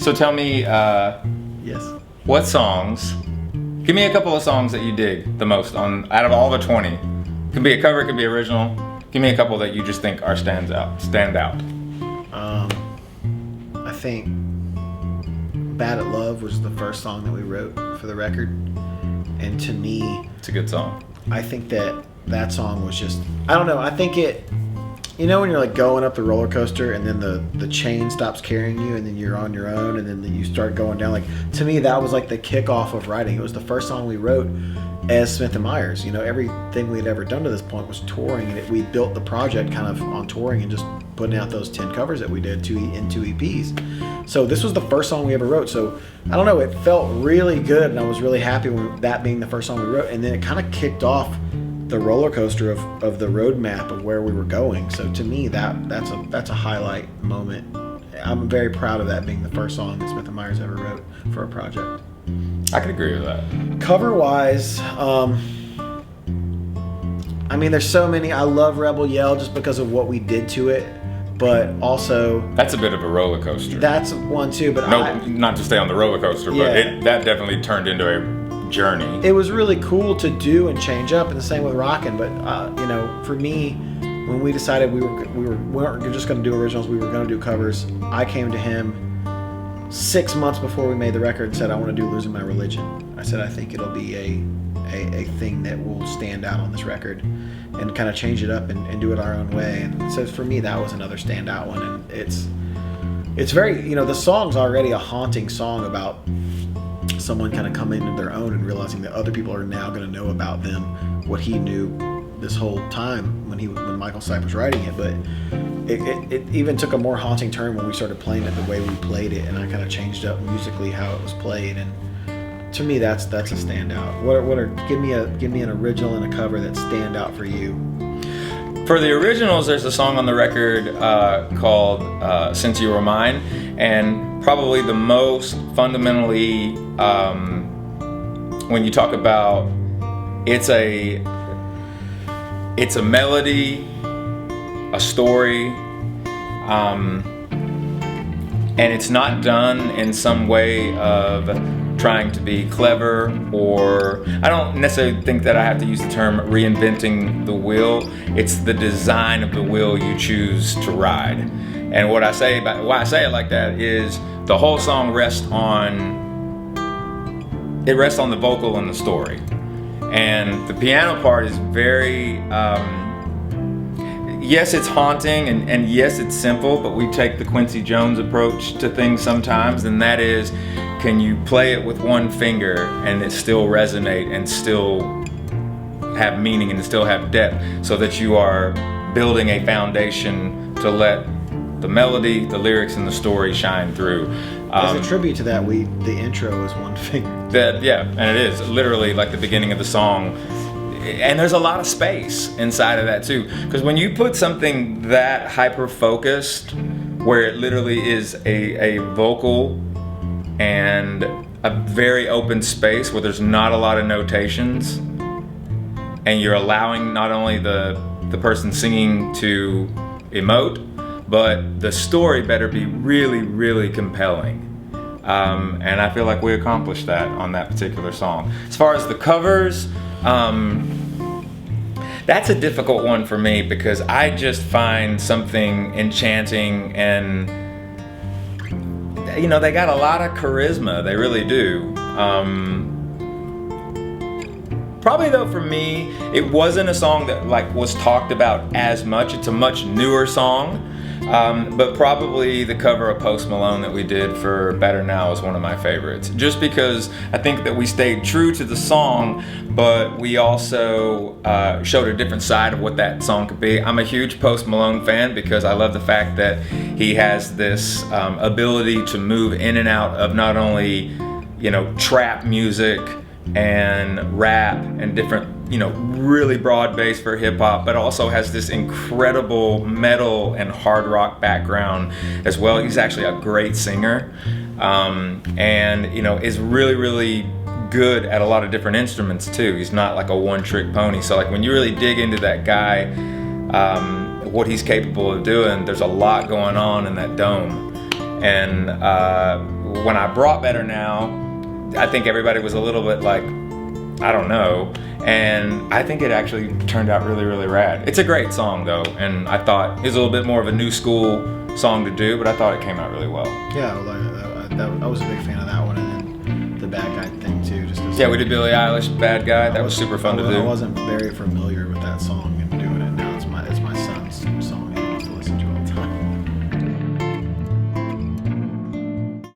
So tell me, Yes. what songs? Give me a couple of songs that you dig the most out of all the 20. It can be a cover, it can be original. Give me a couple that you just think are stand out. I think "Bad at Love" was the first song that we wrote for the record, and to me, It's a good song. I think that song was just, I don't know, I think it, you know when you're like going up the roller coaster and then the chain stops carrying you and then you're on your own and then you start going down, like, to me that was like the kickoff of writing. It was the first song we wrote as Smith & Myers. You know, everything we had ever done to this point was touring, and we built the project kind of on touring and just putting out those 10 covers that we did in 2 EPs. So this was the first song we ever wrote. So I don't know, it felt really good, and I was really happy with that being the first song we wrote. And then it kind of kicked off the roller coaster of the roadmap of where we were going. So to me, that's a highlight moment. I'm very proud of that being the first song that Smith & Myers ever wrote for a project. I could agree with that. Cover wise, I mean, there's so many. I love Rebel Yell just because of what we did to it, but also That's a bit of a roller coaster. that's one too. But Not to stay on the roller coaster, but Yeah. that definitely turned into a journey. it was really cool to do and change up, and the same with Rockin'. But you know, for me, when we decided we weren't just going to do originals, we were going to do covers. I came to him 6 months before we made the record and said, I want to do Losing My Religion. I said, I think it'll be a thing that will stand out on this record, and kind of change it up and do it our own way. And so for me, that was another standout one. And it's very, you know, the song's already a haunting song about someone kind of coming into their own and realizing that other people are now going to know about them what he knew this whole time when Michael Stipe was writing it. But it even took a more haunting turn when we started playing it the way we played it, and I kind of changed up musically how it was played. And to me, that's a standout. Give me an original and a cover that stand out for you. For the originals, there's a song on the record called Since You Were Mine, and probably the most fundamentally, when you talk about, it's a melody, a story, and it's not done in some way of trying to be clever, or I don't necessarily think that I have to use the term reinventing the wheel. It's the design of the wheel you choose to ride. And why I say it like that is the whole song rests on the vocal and the story. And the piano part is very, yes, it's haunting, and yes, it's simple, but we take the Quincy Jones approach to things sometimes, and that is, can you play it with one finger and it still resonate and still have meaning and still have depth, so that you are building a foundation to let the melody, the lyrics, and the story shine through. As a tribute to that, the intro is one finger. And it is literally like the beginning of the song. And there's a lot of space inside of that too, because when you put something that hyper focused, where it literally is a vocal and a very open space where there's not a lot of notations, and you're allowing not only the person singing to emote, but the story better be really, really compelling. And I feel like we accomplished that on that particular song. As far as the covers, that's a difficult one for me, because I just find something enchanting, and you know, they got a lot of charisma, they really do. Probably though, for me, it wasn't a song that like was talked about as much. It's a much newer song. But probably the cover of Post Malone that we did for Better Now is one of my favorites, just because I think that we stayed true to the song, but we also showed a different side of what that song could be. I'm a huge Post Malone fan because I love the fact that he has this ability to move in and out of not only, you know, trap music and rap and different, you know, really broad base for hip hop, but also has this incredible metal and hard rock background as well. He's actually a great singer, and you know, is really, really good at a lot of different instruments too. He's not like a one-trick pony. So like when you really dig into that guy, what he's capable of doing, there's a lot going on in that dome. And when I brought Better Now, I think everybody was a little bit like, I don't know. And I think it actually turned out really, really rad. It's a great song though, and I thought it was a little bit more of a new school song to do, but I thought it came out really well. Yeah, I was a big fan of that one, and then the Bad Guy thing too. Just 'cause Yeah, we did Billie Eilish, Bad Guy. That was super fun to do. I wasn't very familiar with that song.